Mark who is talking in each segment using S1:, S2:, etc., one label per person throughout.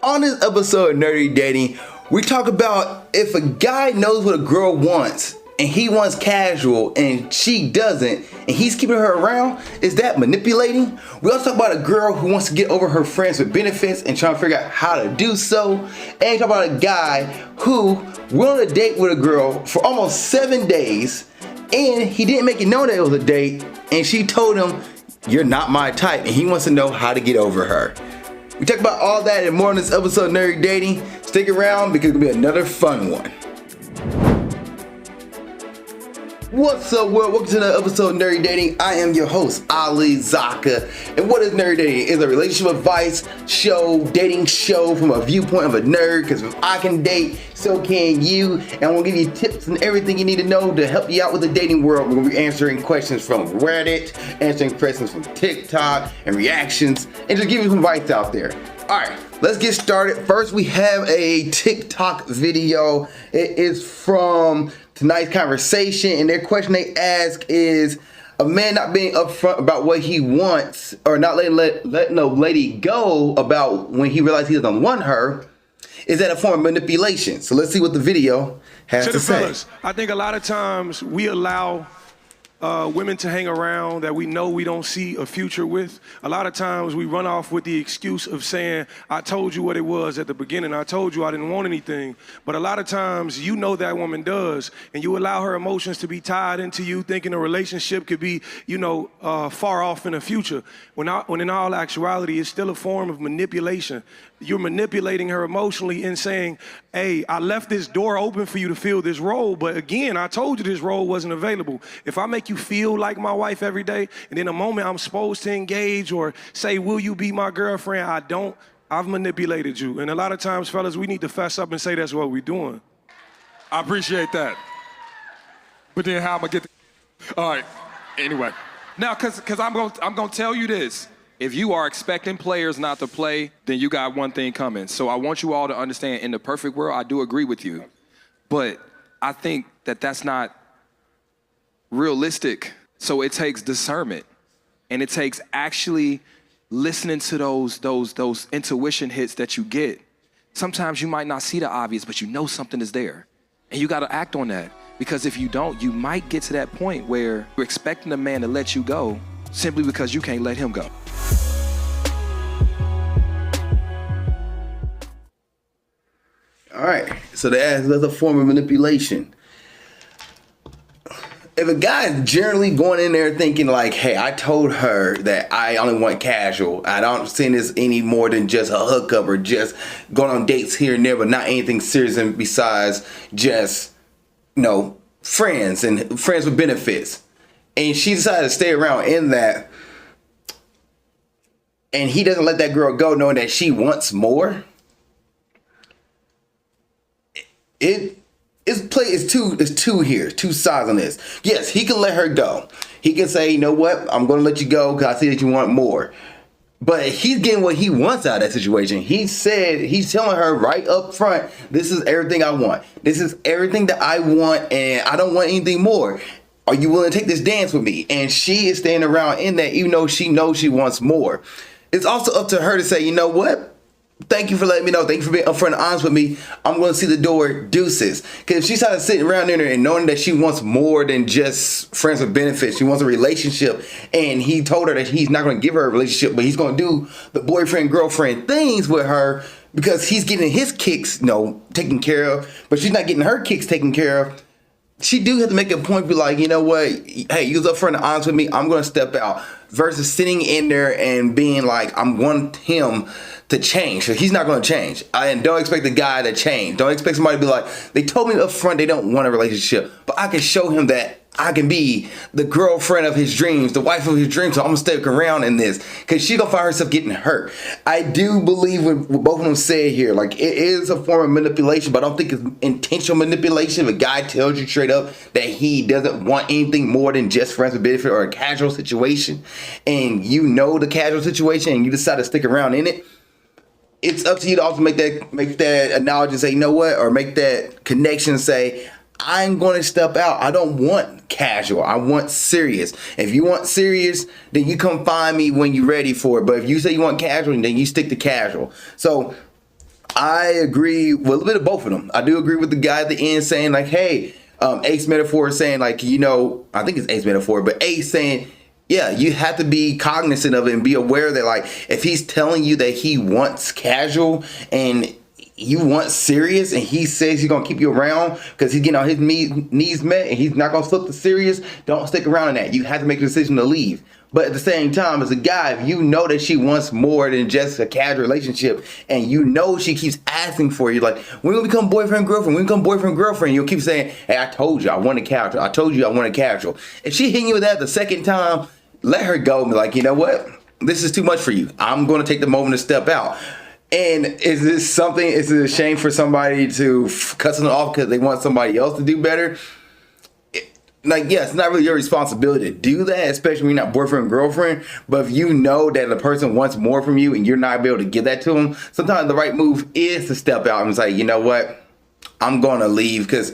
S1: On this episode of Nerdy Dating, we talk about if a guy knows what a girl wants and he wants casual and she doesn't and he's keeping her around, is that manipulating? We also talk about a girl who wants to get over her friends with benefits and trying to figure out how to do so. And talk about a guy who went on a date with a girl for almost 7 days and he didn't make it known that it was a date and she told him, "You're not my type," and he wants to know how to get over her. We talk about all that and more on this episode of Nerdy Dating. Stick around because it's going to be another fun one. What's up, world? Welcome to another episode of Nerdy Dating. I am your host, Zakka. And what is Nerdy Dating? It's a relationship advice show, dating show from a viewpoint of a nerd. Because if I can date, so can you. And I'm going to give you tips and everything you need to know to help you out with the dating world. We're going to be answering questions from Reddit, answering questions from TikTok, and reactions, and just give you some advice out there. Alright, let's get started. First, we have a TikTok video. It is from tonight's conversation, and their question they ask is, a man not being upfront about what he wants or not letting a lady go about when he realizes he doesn't want her, is that a form of manipulation? So let's see what the video has to say.
S2: Fellas, I think a lot of times we allow women to hang around that we know we don't see a future with. A lot of times we run off with the excuse of saying, "I told you what it was at the beginning. I told you I didn't want anything." But a lot of times you know that woman does, and you allow her emotions to be tied into you, thinking a relationship could be, far off in the future. When in all actuality, it's still a form of manipulation. You're manipulating her emotionally and saying, "Hey, I left this door open for you to fill this role, but again, I told you this role wasn't available. If I make you feel like my wife every day, and then the moment I'm supposed to engage or say, 'Will you be my girlfriend?' I don't, I've manipulated you." And a lot of times, fellas, we need to fess up and say that's what we're doing.
S3: I appreciate that. But then how am I get all right, anyway. Now, cause I'm gonna tell you this. If you are expecting players not to play, then you got one thing coming. So I want you all to understand, in the perfect world, I do agree with you. But I think that that's not realistic. So it takes discernment. And it takes actually listening to those intuition hits that you get. Sometimes you might not see the obvious, but you know something is there. And you gotta act on that. Because if you don't, you might get to that point where you're expecting a man to let you go simply because you can't let him go.
S1: All right, so that's a form of manipulation. If a guy is generally going in there thinking like, "Hey, I told her that I only want casual. I don't see this any more than just a hookup or just going on dates here and there, but not anything serious and besides just, friends and friends with benefits." And she decided to stay around in that, and he doesn't let that girl go knowing that she wants more. It's two sides on this. Yes, he can let her go. He can say, "You know what? I'm going to let you go because I see that you want more." But he's getting what he wants out of that situation. He's telling her right up front, "This is everything I want. This is everything that I want, and I don't want anything more. Are you willing to take this dance with me?" And she is staying around in that, even though she knows she wants more. It's also up to her to say, "You know what? Thank you for letting me know. Thank you for being upfront and honest with me. I'm going to see the door, deuces." Because if she started sitting around in there and knowing that she wants more than just friends with benefits, she wants a relationship, and he told her that he's not going to give her a relationship, but he's going to do the boyfriend-girlfriend things with her because he's getting his kicks, taken care of, but she's not getting her kicks taken care of. She do have to make a point, be like, "You know what? Hey, you was upfront and honest with me. I'm going to step out." Versus sitting in there and being like, "I want him to change." So he's not going to change. And don't expect the guy to change. Don't expect somebody to be like, "They told me up front they don't want a relationship, but I can show him that I can be the girlfriend of his dreams, the wife of his dreams, so I'm going to stick around in this." Because she's going to find herself getting hurt. I do believe what both of them said here. Like, it is a form of manipulation, but I don't think it's intentional manipulation. If a guy tells you straight up that he doesn't want anything more than just friends with benefit or a casual situation, and you know the casual situation and you decide to stick around in it, it's up to you to also make that analogy and say, "You know what?" Or make that connection and say, "I'm going to step out. I don't want casual. I want serious. If you want serious, then you come find me when you're ready for it. But if you say you want casual, then you stick to casual." So I agree with a little bit of both of them. I do agree with the guy at the end saying like, hey, Ace Metaphor is saying like, I think it's Ace Metaphor, but Ace saying, yeah, you have to be cognizant of it and be aware that like, if he's telling you that he wants casual and you want serious and he says he's going to keep you around because he's getting all his needs met and he's not going to flip the serious, don't stick around in that. You have to make a decision to leave. But at the same time, as a guy, if you know that she wants more than just a casual relationship and you know she keeps asking for you, like, we're going to become boyfriend, girlfriend, we're going to become boyfriend, girlfriend, you'll keep saying, hey, I told you I want a casual. I told you I want a casual. If she hitting you with that the second time, let her go and be like, you know what? This is too much for you. I'm going to take the moment to step out. And is it a shame for somebody to cut someone off because they want somebody else to do better? Like, yeah, it's not really your responsibility to do that, especially when you're not boyfriend and girlfriend. But if you know that the person wants more from you and you're not able to give that to them, sometimes the right move is to step out and say, you know what? I'm going to leave because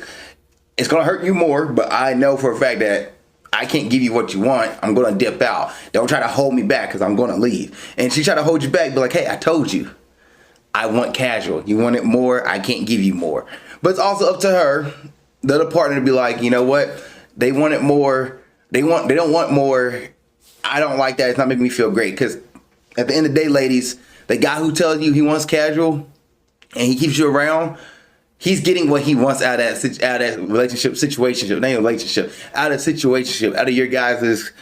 S1: it's going to hurt you more. But I know for a fact that I can't give you what you want. I'm going to dip out. Don't try to hold me back because I'm going to leave. And she try to hold you back, be like, hey, I told you. I want casual. You want it more? I can't give you more. But it's also up to her, the other partner, to be like, you know what? They want it more. They don't want more. I don't like that. It's not making me feel great. Because at the end of the day, ladies, the guy who tells you he wants casual and he keeps you around, he's getting what he wants out of that relationship, out of your guys'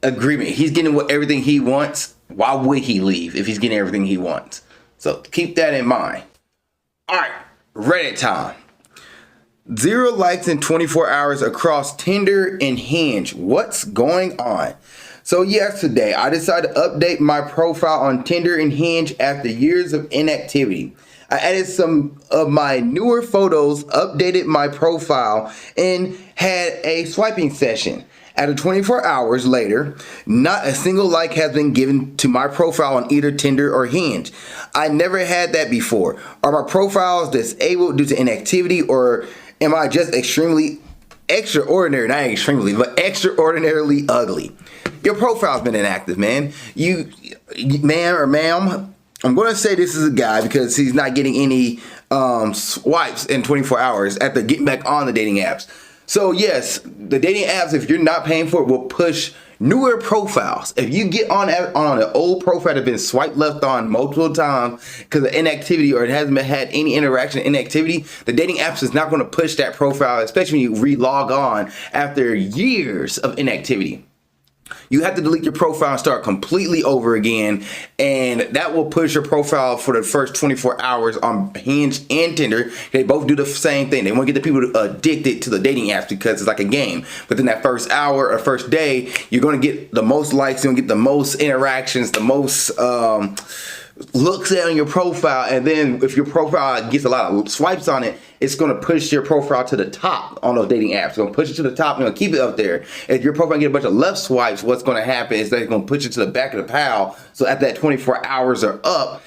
S1: agreement. He's getting everything he wants. Why would he leave if he's getting everything he wants? So keep that in mind. All right, Reddit time. 0 likes in 24 hours across Tinder and Hinge. What's going on? So yesterday, I decided to update my profile on Tinder and Hinge after years of inactivity. I added some of my newer photos, updated my profile, and had a swiping session. After 24 hours later, not a single like has been given to my profile on either Tinder or Hinge. I never had that before. Are my profiles disabled due to inactivity, or am I just extraordinarily ugly? Your profile's been inactive, man. You man or ma'am, I'm going to say this is a guy because he's not getting any swipes in 24 hours after getting back on the dating apps. So yes, the dating apps, if you're not paying for it, will push newer profiles. If you get on an old profile that's been swiped left on multiple times because of inactivity or it hasn't had any interaction inactivity, the dating apps is not going to push that profile, especially when you re-log on after years of inactivity. You have to delete your profile and start completely over again, and that will push your profile for the first 24 hours on Hinge and Tinder. They both do the same thing. They want to get the people addicted to the dating apps because it's like a game. But then that first hour or first day, you're going to get the most likes, you're going to get the most interactions, the most looks at on your profile, and then if your profile gets a lot of swipes on it, it's going to push your profile to the top on those dating apps. It's going to push it to the top and it'll keep it up there. If your profile get a bunch of left swipes, what's going to happen is that it's going to push it to the back of the pile. So after that 24 hours are up,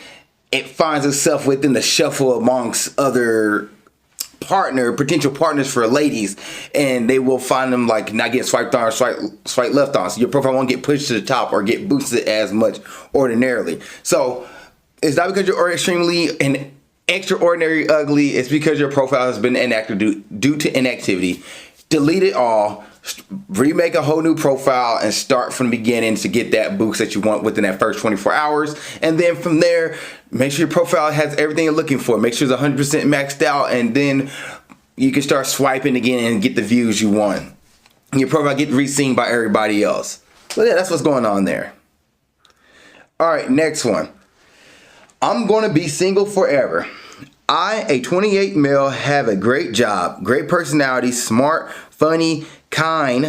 S1: it finds itself within the shuffle amongst other potential partners for ladies, and they will find them like not getting swiped on or swipe left on. So your profile won't get pushed to the top or get boosted as much ordinarily. So it's not because you're extremely and extraordinary ugly. It's because your profile has been inactive due to inactivity. Delete it all, remake a whole new profile, and start from the beginning to get that boost that you want within that first 24 hours. And then from there, make sure your profile has everything you're looking for. Make sure it's 100% maxed out, and then you can start swiping again and get the views you want. And your profile get re-seen by everybody else. So yeah, that's what's going on there. All right, next one. I'm going to be single forever. I, a 28 male, have a great job, great personality, smart, funny kind.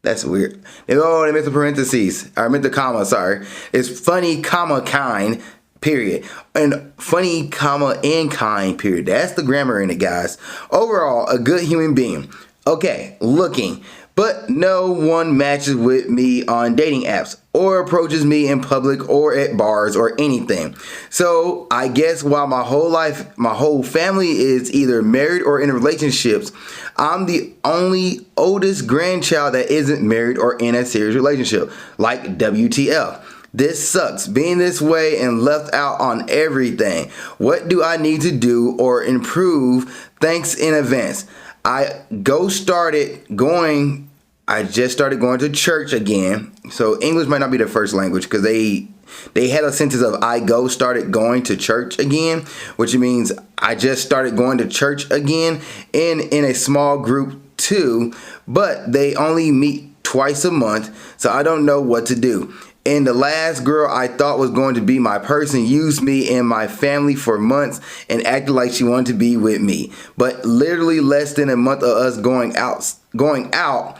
S1: That's weird. Oh, they missed the parentheses. I meant the comma, sorry. It's funny, comma, kind, period. And funny, comma, and kind, period. That's the grammar in it, guys. Overall, a good human being. Okay, looking. But no one matches with me on dating apps or approaches me in public or at bars or anything. So I guess while my whole family is either married or in relationships, I'm the only oldest grandchild that isn't married or in a serious relationship. Like WTF. This sucks, being this way and left out on everything. What do I need to do or improve? Thanks in advance. I just started going to church again. So English might not be their first language because they had a sentence of started going to church again, which means I just started going to church again in a small group too, but they only meet twice a month, so I don't know what to do. And the last girl I thought was going to be my person used me and my family for months and acted like she wanted to be with me. But literally less than a month of us going out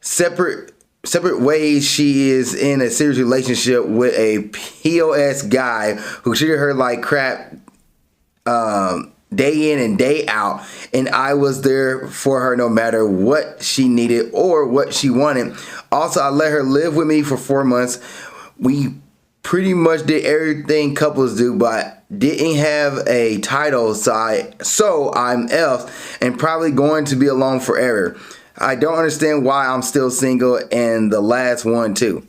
S1: separate ways, she is in a serious relationship with a POS guy who treated her like crap day in and day out, and I was there for her no matter what she needed or what she wanted. Also, I let her live with me for 4 months. We pretty much did everything couples do, but didn't have a title, so I'm F and probably going to be alone forever. I don't understand why I'm still single, and the last one too.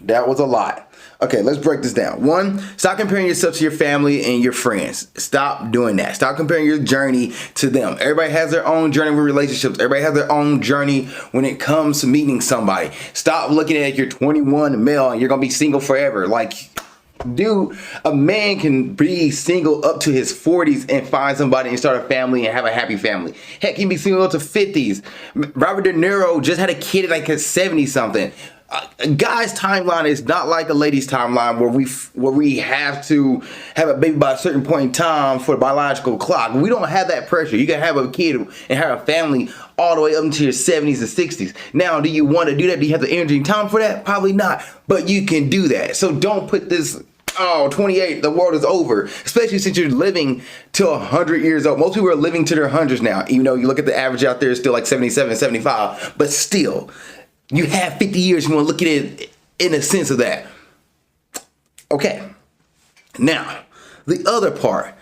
S1: That was a lot. Okay, let's break this down. 1, stop comparing yourself to your family and your friends. Stop doing that. Stop comparing your journey to them. Everybody has their own journey with relationships. Everybody has their own journey when it comes to meeting somebody. Stop looking at you're 21 male and you're going to be single forever. Like, dude, a man can be single up to his 40s and find somebody and start a family and have a happy family. Heck, he can be single up to 50s. Robert De Niro just had a kid at like his 70-something. A guy's timeline is not like a lady's timeline where we have to have a baby by a certain point in time for the biological clock. We don't have that pressure. You can have a kid and have a family all the way up into your 70s and 60s. Now, do you want to do that? Do you have the energy and time for that? Probably not, but you can do that. So don't put this, 28, the world is over, especially since you're living till 100 years old. Most people are living to their hundreds now, even though you look at the average out there, it's still like 77, 75, but still. You have 50 years, you want to look at it in a sense of that. Okay. Now, the other part.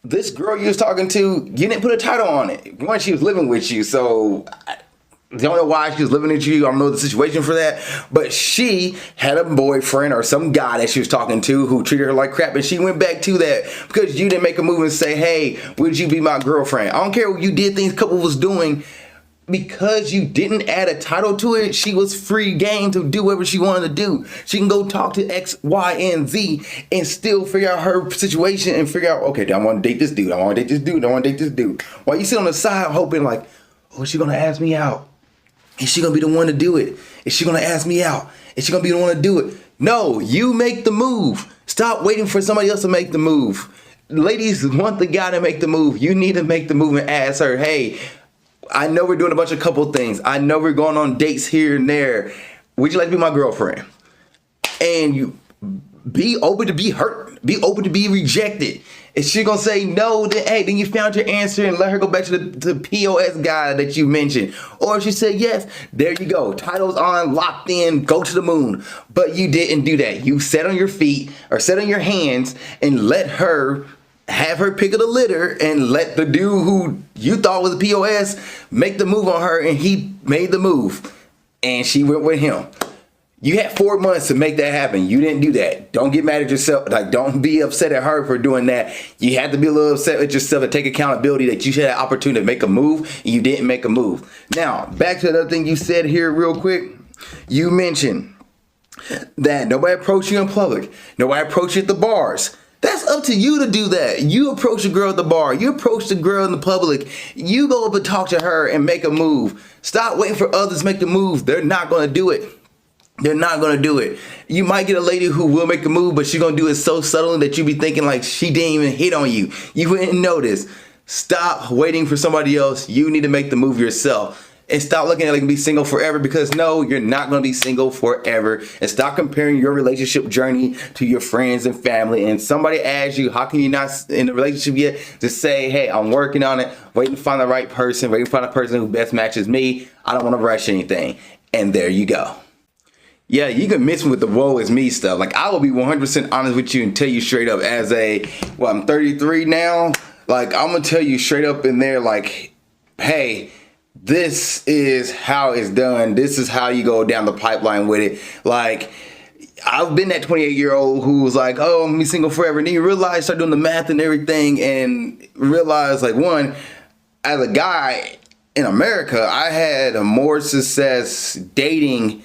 S1: This girl you was talking to, you didn't put a title on it. One, she was living with you, so I don't know why she was living with you. I don't know the situation for that. But she had a boyfriend or some guy that she was talking to who treated her like crap, and she went back to that because you didn't make a move and say, hey, would you be my girlfriend? I don't care what you did, things couple was doing. Because you didn't add a title to it, she was free game to do whatever she wanted to do. She can go talk to X, Y, and Z and still figure out her situation and figure out, okay, I want to date this dude. I want to date this dude. I want to date this dude. While you sit on the side hoping like, oh, is she going to ask me out? Is she going to be the one to do it? Is she going to ask me out? Is she going to be the one to do it? No, you make the move. Stop waiting for somebody else to make the move. Ladies want the guy to make the move. You need to make the move and ask her, hey, I know we're doing a bunch of couple things. I know we're going on dates here and there. Would you like to be my girlfriend? And you be open to be hurt. Be open to be rejected. If she's going to say no, then hey, then you found your answer and let her go back to the POS guy that you mentioned. Or if she said yes, there you go. Titles on, locked in, go to the moon. But you didn't do that. You sat on your feet or sat on your hands and let her have her pick of the litter and let the dude who you thought was a POS make the move on her, and he made the move and she went with him. You had 4 months to make that happen. You didn't do that. Don't get mad at yourself. Like, don't be upset at her for doing that. You had to be a little upset with yourself and take accountability that you had an opportunity to make a move and you didn't make a move. Now, back to another thing you said here real quick. You mentioned that nobody approached you in public. Nobody approached you at the bars. That's up to you to do that. You approach a girl at the bar. You approach the girl in the public. You go up and talk to her and make a move. Stop waiting for others to make the move. They're not going to do it. They're not going to do it. You might get a lady who will make a move, but she's going to do it so subtly that you be thinking like she didn't even hit on you. You wouldn't notice. Stop waiting for somebody else. You need to make the move yourself. And stop looking at like be single forever, because no, you're not going to be single forever. And stop comparing your relationship journey to your friends and family. And somebody asks you, how can you not in a relationship yet? Just say, hey, I'm working on it, waiting to find the right person, waiting to find a person who best matches me. I don't want to rush anything. And there you go. Yeah, you can miss me with the woe is me stuff. Like, I will be 100% honest with you and tell you straight up as I'm 33 now. Like, I'm going to tell you straight up in there, like, hey, this is how it's done. This is how you go down the pipeline with it. Like, I've been that 28-year-old who was like, oh, I'm gonna be single forever. And then you realize, start doing the math and everything, and realize, like, one, as a guy in America, I had more success dating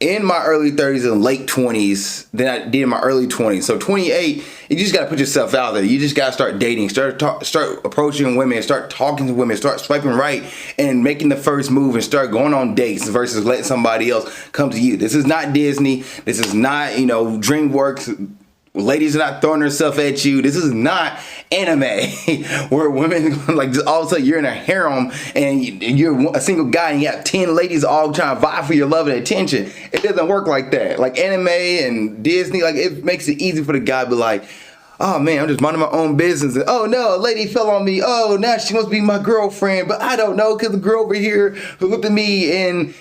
S1: in my early 30s and late 20s than I did in my early 20s. So 28, you just got to put yourself out there. You just got to start dating, start approaching women, start talking to women, start swiping right and making the first move and start going on dates versus letting somebody else come to you. This is not Disney. This is not, DreamWorks. Ladies are not throwing herself at you. This is not anime where women, like, just all of a sudden you're in a harem and you're a single guy and you have 10 ladies all trying to vie for your love and attention. It doesn't work like that. Like anime and Disney, like, it makes it easy for the guy to be like, oh man, I'm just minding my own business. And, oh no, a lady fell on me. Oh, now she must be my girlfriend. But I don't know, because the girl over here who looked at me and,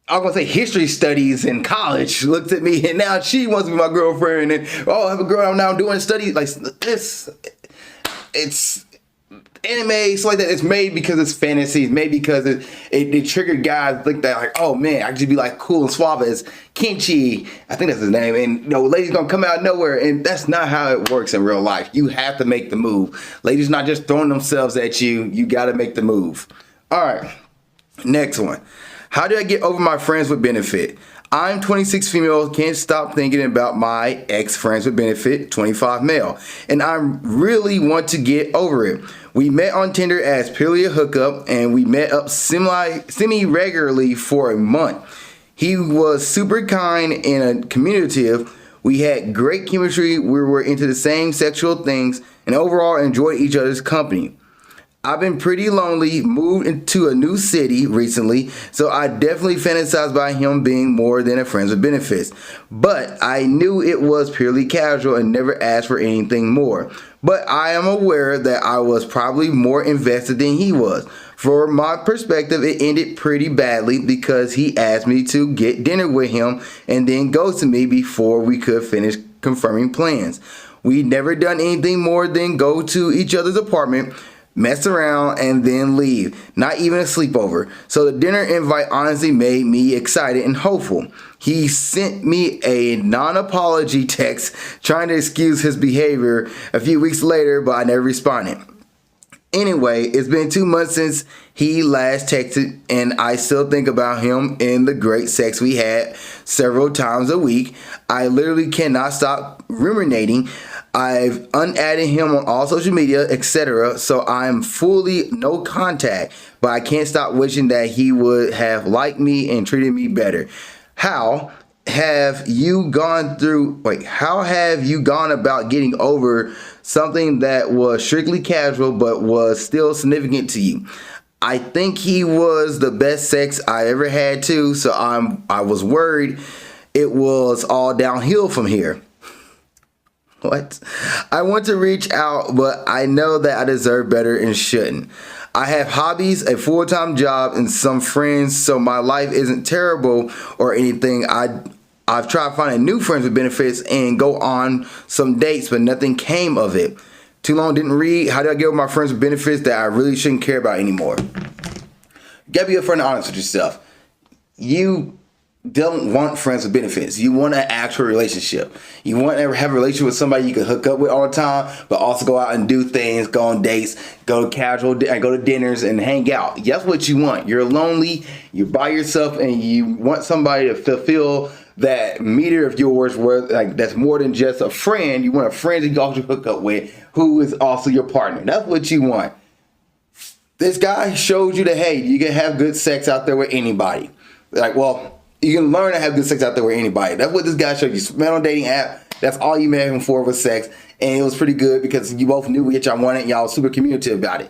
S1: I'm gonna say history studies in college looked at me and now she wants to be my girlfriend, and I have a girl I'm now doing studies like this. It's anime, it's like that. It's made because it's fantasy. It's made because it triggered guys think that, like, oh man, I could just be like cool and suave as Kenchi, I think that's his name, and ladies gonna come out of nowhere, and that's not how it works in real life. You have to make the move. Ladies not just throwing themselves at you. You gotta make the move. All right, next one. How do I get over my friends with benefit? I'm 26 female, can't stop thinking about my ex friends with benefit, 25 male, and I really want to get over it. We met on Tinder as purely a hookup, and we met up semi-regularly for a month. He was super kind and communicative. We had great chemistry. We were into the same sexual things, and overall enjoyed each other's company. I've been pretty lonely, moved into a new city recently, so I definitely fantasized by him being more than a friends with benefits. But I knew it was purely casual and never asked for anything more. But I am aware that I was probably more invested than he was. From my perspective, it ended pretty badly because he asked me to get dinner with him and then ghosted me before we could finish confirming plans. We never done anything more than go to each other's apartment, mess around, and then leave. Not even a sleepover. So the dinner invite honestly made me excited and hopeful. He sent me a non-apology text trying to excuse his behavior a few weeks later, but I never responded. Anyway, it's been 2 months since he last texted, and I still think about him and the great sex we had several times a week. I literally cannot stop ruminating. I've unadded him on all social media, etc. So I'm fully no contact, but I can't stop wishing that he would have liked me and treated me better. How have you gone about getting over something that was strictly casual but was still significant to you? I think he was the best sex I ever had too, so I was worried it was all downhill from here. What? I want to reach out, but I know that I deserve better and shouldn't. I have hobbies, a full-time job, and some friends, so my life isn't terrible or anything. I've tried finding new friends with benefits and go on some dates, but nothing came of it. Too long didn't read. How do I get with my friends with benefits that I really shouldn't care about anymore? You gotta be upfront and honest with yourself. You don't want friends with benefits. You want an actual relationship. You want to have a relationship with somebody you can hook up with all the time, but also go out and do things, go on dates, go to dinners and hang out. That's what you want. You're lonely, you're by yourself, and you want somebody to fulfill that meter of yours where, like, that's more than just a friend. You want a friend that you also hook up with who is also your partner. That's what you want. This guy showed you that, hey, you can have good sex out there with anybody. Like, well, you can learn to have good sex out there with anybody. That's what this guy showed you. Met on a dating app. That's all you met him for was sex. And it was pretty good because you both knew what y'all wanted and y'all was super communicative about it.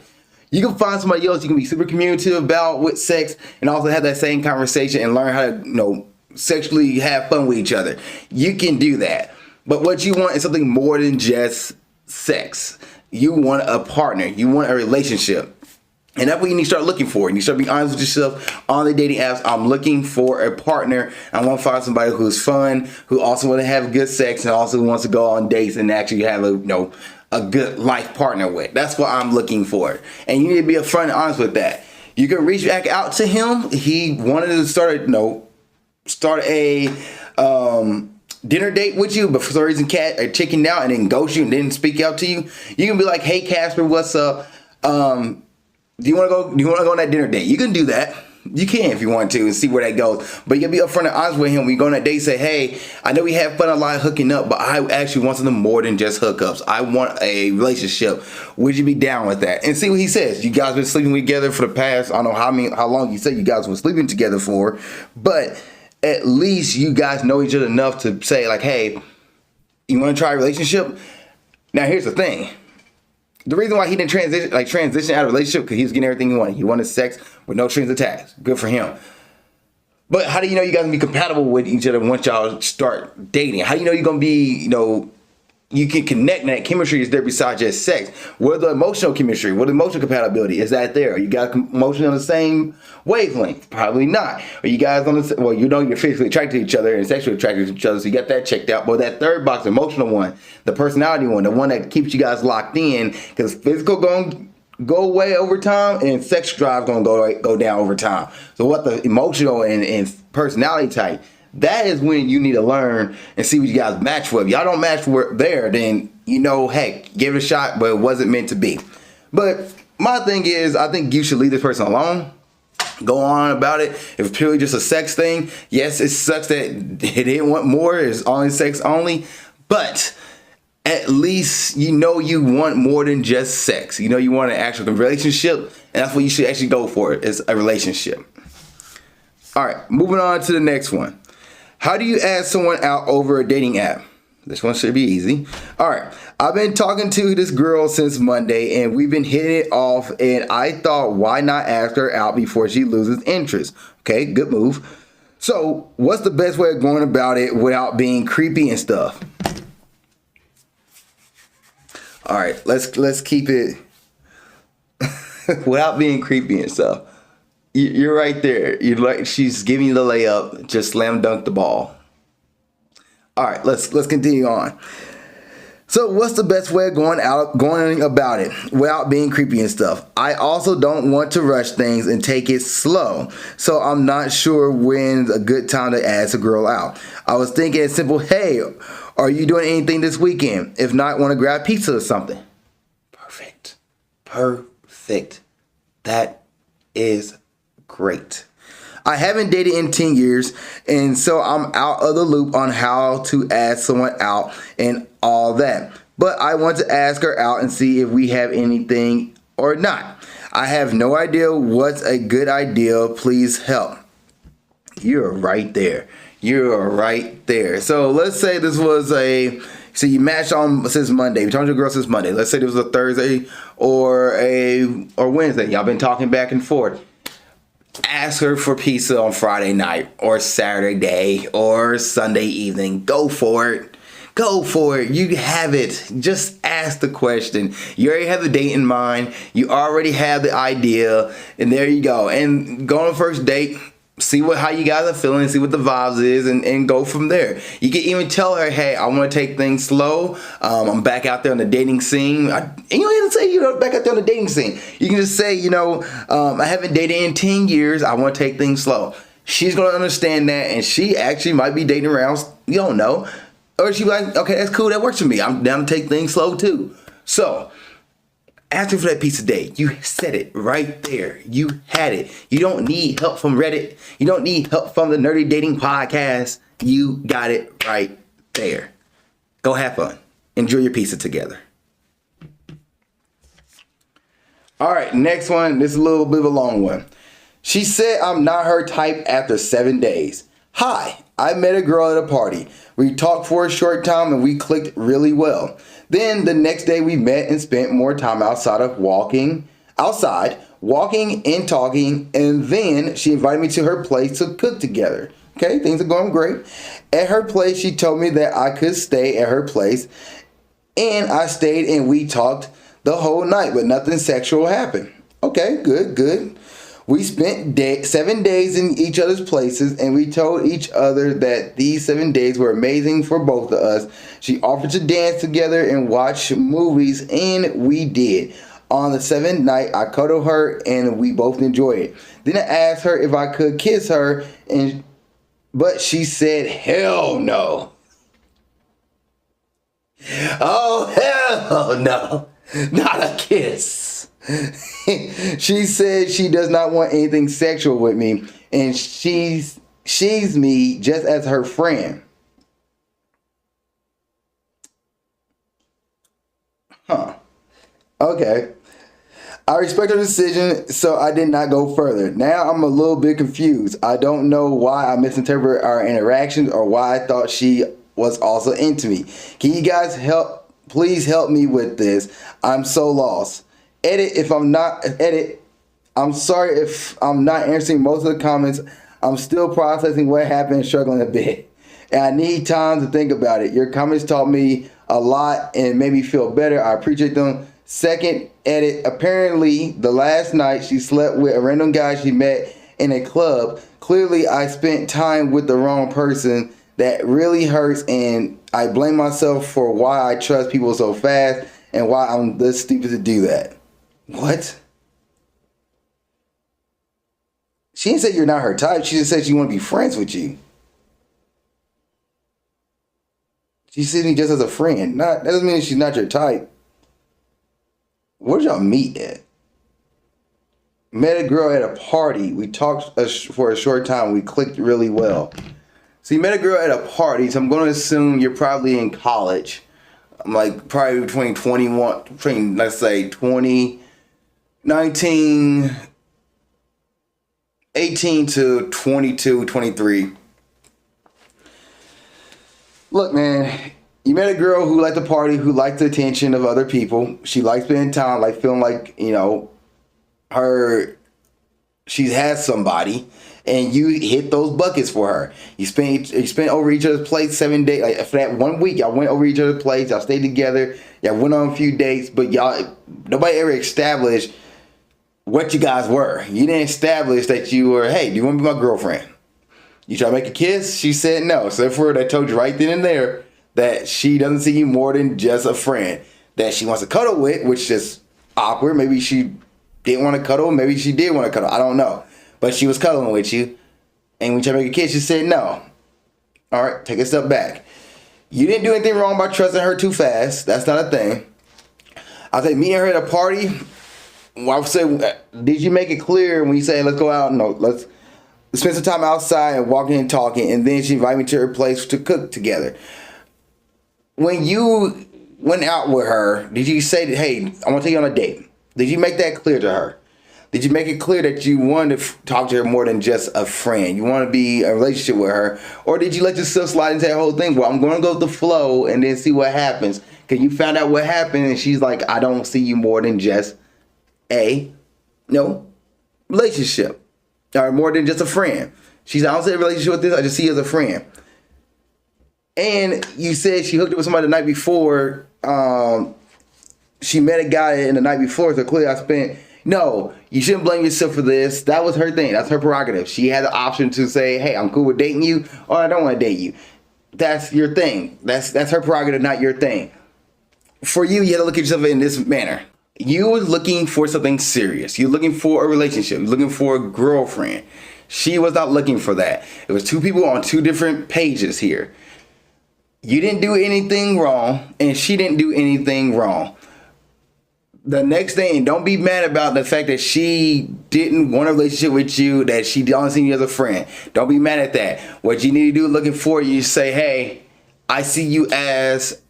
S1: You can find somebody else you can be super communicative about with sex and also have that same conversation and learn how to, sexually have fun with each other. You can do that. But what you want is something more than just sex. You want a partner. You want a relationship. And that's what you need to start looking for. You need to start being honest with yourself on the dating apps. I'm looking for a partner. I want to find somebody who's fun, who also want to have good sex, and also wants to go on dates and actually have a good life partner with. That's what I'm looking for. And you need to be upfront and honest with that. You can reach back out to him. He wanted to start a dinner date with you, but for some reason chickened out and then ghost you and didn't speak out to you. You can be like, hey Casper, what's up? Do you want to go on that dinner date? You can do that. You can if you want to and see where that goes. But you gotta be upfront and honest with him when you go on that date. Say, hey, I know we have fun a lot hooking up, but I actually want something more than just hookups. I want a relationship. Would you be down with that? And see what he says. You guys been sleeping together for the past, I don't know how long you said you guys were sleeping together for, but at least you guys know each other enough to say like, hey, you want to try a relationship? Now here's the thing. The reason why he didn't transition out of a relationship, because he was getting everything he wanted. He wanted sex with no strings attached. Good for him. But how do you know you guys gonna be compatible with each other once y'all start dating? How do you know you're gonna be, you can connect and that chemistry is there besides just sex? What are the emotional chemistry? What emotional compatibility? Is that there? Are you guys emotionally on the same wavelength? Probably not. Are you guys on the, well, you're physically attracted to each other and sexually attracted to each other, so you got that checked out. But that third box, emotional one, the personality one, the one that keeps you guys locked in, because physical going to go away over time and sex drive going to go down over time. So what the emotional and personality type, that is when you need to learn and see what you guys match for. If y'all don't match for there, then heck, give it a shot, but it wasn't meant to be. But my thing is, I think you should leave this person alone. Go on about it. If it's purely just a sex thing, yes, it sucks that they didn't want more. It's only sex only. But at least you want more than just sex. You want an actual relationship, and that's what you should actually go for. It's a relationship. All right, moving on to the next one. How do you ask someone out over a dating app? This one should be easy. All right. I've been talking to this girl since Monday, and we've been hitting it off, and I thought, why not ask her out before she loses interest? Okay, good move. So what's the best way of going about it without being creepy and stuff? All right, let's keep it without being creepy and stuff. You're right there. You're like, she's giving you the layup. Just slam dunk the ball. All right, let's continue on. So what's the best way of going about it without being creepy and stuff? I also don't want to rush things and take it slow. So I'm not sure when's a good time to ask a girl out. I was thinking a simple, hey, are you doing anything this weekend? If not, want to grab pizza or something? Perfect. That is great. I haven't dated in 10 years, and so I'm out of the loop on how to ask someone out and all that. But I want to ask her out and see if we have anything or not. I have no idea what's a good idea. Please help. You're right there. So let's say this was so you matched on since Monday. You talked to a girl since Monday. Let's say it was a Thursday or Wednesday. Y'all been talking back and forth. Ask her for pizza on Friday night or Saturday or Sunday evening. Go for it. You have it. Just ask the question. You already have the date in mind. You already have the idea. And there you go. And go on a first date. See how you guys are feeling, see what the vibes is, and go from there. You can even tell her, hey, I want to take things slow. I'm back out there on the dating scene. And you don't even say you're back out there on the dating scene. You can just say, I haven't dated in 10 years. I want to take things slow. She's going to understand that, and she actually might be dating around. You don't know. Or she'll be like, okay, that's cool. That works for me. I'm down to take things slow, too. So ask her for that pizza date. You said it right there. You had it. You don't need help from Reddit. You don't need help from the Nerdy Dating Podcast. You got it right there. Go have fun. Enjoy your pizza together. All right, next one. This is a little bit of a long one. She said I'm not her type after 7 days. Hi, I met a girl at a party. We talked for a short time and we clicked really well. Then the next day we met and spent more time outside, walking and talking, and then she invited me to her place to cook together. Okay, things are going great. At her place, she told me that I could stay at her place, and I stayed and we talked the whole night, but nothing sexual happened. Okay, good. We spent 7 days in each other's places, and we told each other that these 7 days were amazing for both of us. She offered to dance together and watch movies, and we did. On the 7th night, I cuddled her, and we both enjoyed it. Then I asked her if I could kiss her, but she said, hell no. Oh, hell no. Not a kiss. She said she does not want anything sexual with me, and she's me just as her friend. Huh. Okay. I respect her decision, so I did not go further. Now I'm a little bit confused. I don't know why I misinterpreted our interactions or why I thought she was also into me. Can you guys please help me with this? I'm so lost. I'm sorry if I'm not answering most of the comments. I'm still processing what happened and struggling a bit. And I need time to think about it. Your comments taught me a lot and made me feel better. I appreciate them. Second edit. Apparently, the last night she slept with a random guy she met in a club. Clearly, I spent time with the wrong person. That really hurts, and I blame myself for why I trust people so fast and why I'm this stupid to do that. What? She didn't say you're not her type. She just said she want to be friends with you. She sees me just as a friend. That doesn't mean she's not your type. Where did y'all meet at? Met a girl at a party. We talked for a short time. We clicked really well. So you met a girl at a party. So I'm going to assume you're probably in college. I'm like probably between let's say 18 to 22, 23. Look, man. You met a girl who liked the party, who liked the attention of other people. She likes spending time, like feeling like, she has somebody, and you hit those buckets for her. You spent over each other's place 7 days. Like for that 1 week, y'all went over each other's place. Y'all stayed together. Y'all went on a few dates, but nobody ever established what you guys were. You didn't establish that you were, hey, do you want to be my girlfriend? You try to make a kiss? She said no. So therefore, they told you right then and there that she doesn't see you more than just a friend that she wants to cuddle with, which is awkward. Maybe she didn't want to cuddle. Maybe she did want to cuddle. I don't know. But she was cuddling with you. And when you tried to make a kiss, she said no. All right, take a step back. You didn't do anything wrong by trusting her too fast. That's not a thing. I think meeting her at a party, well, I would say, did you make it clear when you say, let's go out? No, let's spend some time outside and walking and talking. And then she invited me to her place to cook together. When you went out with her, did you say, hey, I want to take you on a date? Did you make that clear to her? Did you make it clear that you wanted to talk to her more than just a friend? You want to be in a relationship with her? Or did you let yourself slide into that whole thing? Well, I'm going to go with the flow and then see what happens. Because you found out what happened and she's like, I don't see you more than just relationship. Or more than just a friend. She's I don't see a relationship with this. I just see you as a friend. And you said she hooked up with somebody the night before. She met a guy in the night before, so clearly no, you shouldn't blame yourself for this. That was her thing. That's her prerogative. She had the option to say, hey, I'm cool with dating you, or I don't want to date you. That's your thing. That's her prerogative, not your thing. For you, you had to look at yourself in this manner. You were looking for something serious. You're looking for a relationship. You're looking for a girlfriend. She was not looking for that. It was two people on two different pages here. You didn't do anything wrong, and she didn't do anything wrong. The next thing, don't be mad about the fact that she didn't want a relationship with you, that she don't see you as a friend. Don't be mad at that. What you need to do looking for you say, hey, I see you as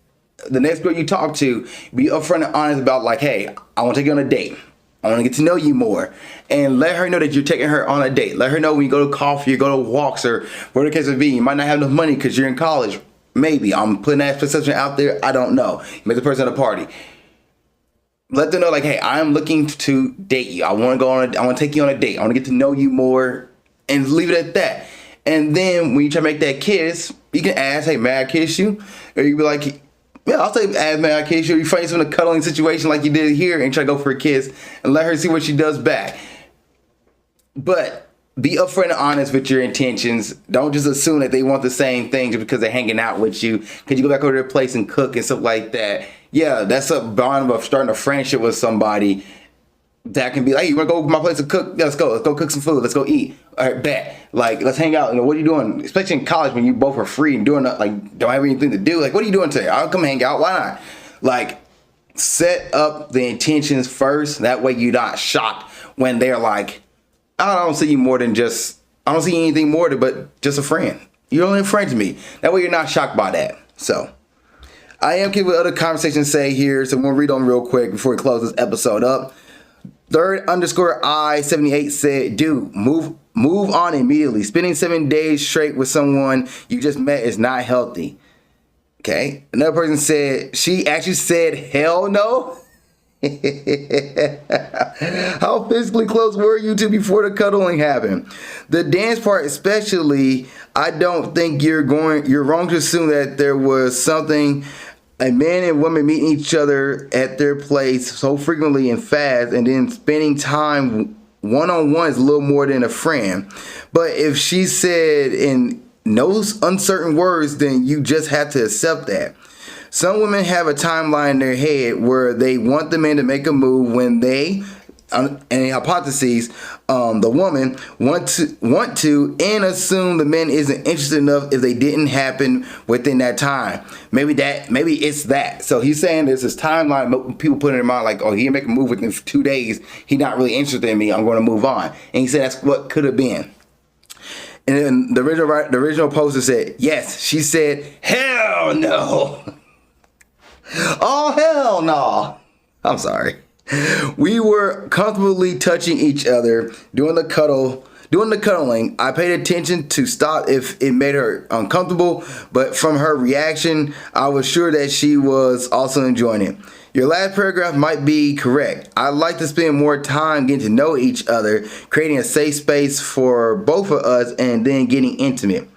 S1: the next girl you talk to. Be upfront and honest about like, hey, I want to take you on a date. I want to get to know you more. And let her know that you're taking her on a date. Let her know when you go to coffee, you go to walks, or whatever the case may be. You might not have enough money because you're in college. Maybe. I'm putting that perception out there. I don't know. You met the person at a party. Let them know, like, hey, I'm looking to date you. I want to take you on a date. I want to get to know you more, and leave it at that. And then when you try to make that kiss, you can ask, hey, may I kiss you? Or you can be like, yeah, I'll say, may I kiss you? Or you find yourself in a cuddling situation like you did here and try to go for a kiss and let her see what she does back. But be upfront and honest with your intentions. Don't just assume that they want the same thing just because they're hanging out with you. Because you go back over to their place and cook and stuff like that. Yeah, that's a bond of starting a friendship with somebody that can be like, hey, you want to go to my place to cook? Yeah, let's go. Let's go cook some food. Let's go eat. All right, bet. Like, let's hang out. You know, what are you doing? Especially in college when you both are free and doing like don't have anything to do. Like, what are you doing today? I'll come hang out. Why not? Like, set up the intentions first. That way you're not shocked when they're like, I don't see you more than just, I don't see anything more than but just a friend. You're only a friend to me. That way you're not shocked by that. So, I am keeping other conversations to say here, so I'm going to read on real quick before we close this episode up. Third_I78 said, dude, move on immediately. Spending 7 days straight with someone you just met is not healthy. Okay. Another person said, she actually said, hell no. How physically close were you two before the cuddling happened? The dance part especially, I don't think you're wrong to assume that there was something. A man and woman meeting each other at their place so frequently and fast, and then spending time one-on-one is a little more than a friend. But if she said in no uncertain words, then you just have to accept that. Some women have a timeline in their head where they want the man to make a move when they, in hypotheses, the woman want to and assume the man isn't interested enough if they didn't happen within that time. Maybe it's that. So he's saying there's this timeline people put in their mind like, oh, he make a move within 2 days. He's not really interested in me. I'm going to move on. And he said that's what could have been. And then the original poster said, yes. She said, hell no. Oh, hell no. I'm sorry. We were comfortably touching each other, doing the cuddling. I paid attention to stop if it made her uncomfortable, but from her reaction, I was sure that she was also enjoying it. Your last paragraph might be correct. I'd like to spend more time getting to know each other, creating a safe space for both of us, and then getting intimate.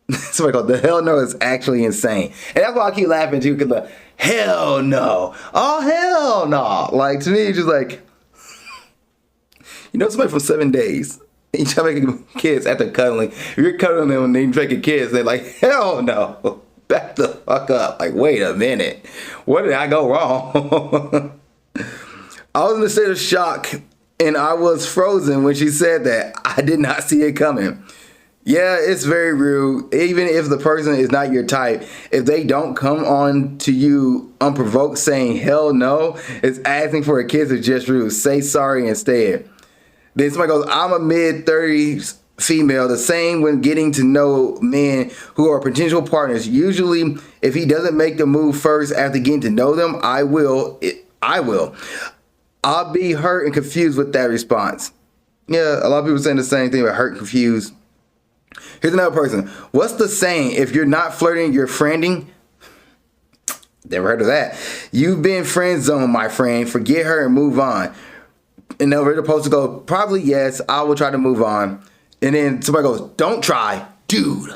S1: Somebody called the hell no is actually insane. And that's why I keep laughing too, because the hell no. Oh, hell no. Like, to me, it's just like, you know, somebody for 7 days, and you try to make kids after cuddling. If you're cuddling them and they're making kids, they're like, hell no. Back the fuck up. Like, wait a minute. What did I go wrong? I was in a state of shock, and I was frozen when she said that. I did not see it coming. Yeah, it's very rude. Even if the person is not your type, if they don't come on to you unprovoked saying hell no, it's asking for a kiss is just rude. Say sorry instead. Then somebody goes, I'm a mid-30s female, the same when getting to know men who are potential partners. Usually, if he doesn't make the move first after getting to know them, I will. I'll be hurt and confused with that response. Yeah, a lot of people saying the same thing about hurt and confused. Here's another person. What's the saying? If you're not flirting, you're friending. Never heard of that. You've been friend zone, my friend. Forget her and move on. And then the post to go, probably yes, I will try to move on. And then somebody goes, don't try, dude.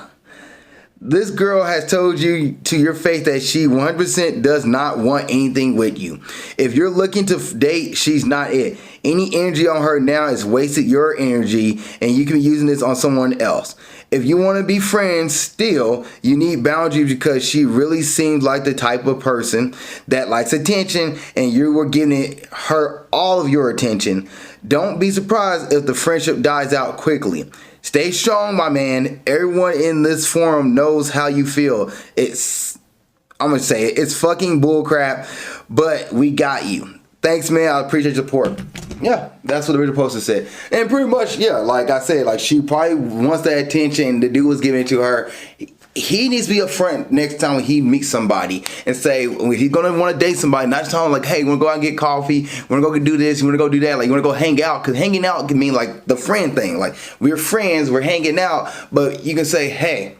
S1: This girl has told you to your face that she 100% does not want anything with you. If you're looking to date, she's not it. Any energy on her now is wasted your energy, and you can be using this on someone else. If you want to be friends still, you need boundaries because she really seems like the type of person that likes attention, and you were giving her all of your attention. Don't be surprised if the friendship dies out quickly. Stay strong, my man. Everyone in this forum knows how you feel. I'm going to say it. It's fucking bullcrap, but we got you. Thanks, man. I appreciate your support. Yeah, that's what the original poster said. And pretty much, yeah, like I said, like she probably wants that attention the dude was giving it to her. He needs to be upfront next time when he meets somebody and say, when he's going to want to date somebody, not just tell him like, hey, you want to go out and get coffee? You want to go do this? You want to go do that? Like, you want to go hang out? Because hanging out can mean like the friend thing. Like, we're friends, we're hanging out, but you can say, hey,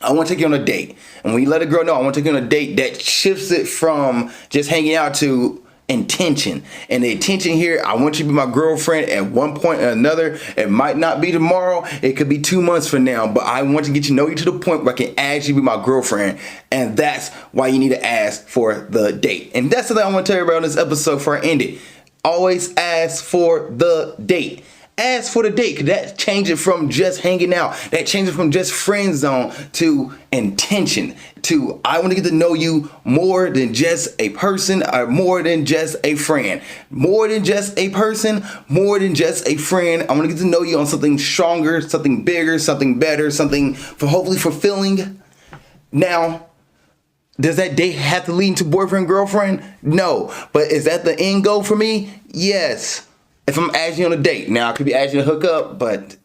S1: I want to take you on a date. And when you let a girl know, I want to take you on a date, that shifts it from just hanging out to intention. And the intention here, I want you to be my girlfriend at one point or another. It might not be tomorrow, it could be 2 months from now, but I want to get you know you to the point where I can actually be my girlfriend. And that's why you need to ask for the date. And that's the thing I want to tell you about in this episode before I end it. Always ask for the date. ask for the date. Cause that changes from just hanging out. That changes from just friend zone to intention. To I want to get to know you more than just a person, or more than just a friend. More than just a person, more than just a friend. I want to get to know you on something stronger, something bigger, something better, something for hopefully fulfilling. Now, does that date have to lead into boyfriend, girlfriend? No. But is that the end goal for me? Yes. If I'm asking you on a date. Now, I could be asking you to hook up, but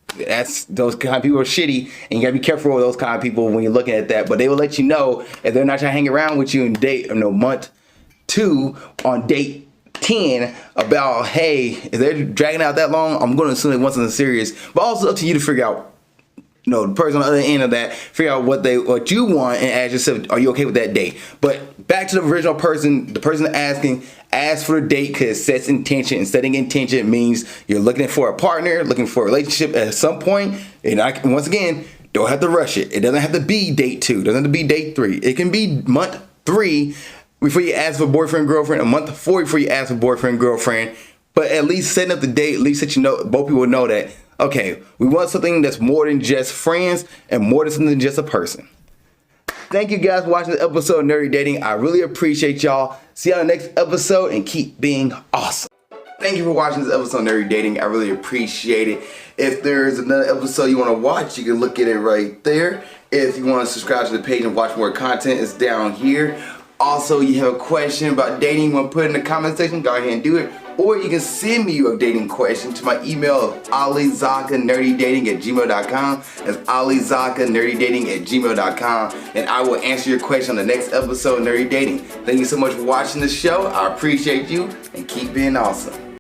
S1: those kind of people are shitty, and you gotta be careful with those kind of people when you're looking at that. But they will let you know if they're not trying to hang around with you in month 2 on date 10 about, hey, if they're dragging out that long, I'm going to assume they want something serious. But also up to you to figure out, the person on the other end of that, figure out what you want and ask yourself, are you okay with that date? But back to the original person, the person asking, ask for a date because it sets intention, and setting intention means you're looking for a partner, looking for a relationship at some point. And once again, don't have to rush it. It doesn't have to be date 2. It doesn't have to be date 3. It can be month 3 before you ask for boyfriend, girlfriend, a month 4 before you ask for boyfriend, girlfriend. But at least setting up the date, at least that both people know that, okay, we want something that's more than just friends and more than something than just a person. Thank you guys for watching this episode of Nerdy Dating. I really appreciate y'all. See y'all in the next episode and keep being awesome. Thank you for watching this episode of Nerdy Dating. I really appreciate it. If there's another episode you want to watch, you can look at it right there. If you want to subscribe to the page and watch more content, it's down here. Also, you have a question about dating you want to put in the comment section, go ahead and do it. Or you can send me your dating question to my email of alizakkanerdydating@gmail.com. That's alizakkanerdydating@gmail.com. And I will answer your question on the next episode of Nerdy Dating. Thank you so much for watching the show. I appreciate you and keep being awesome.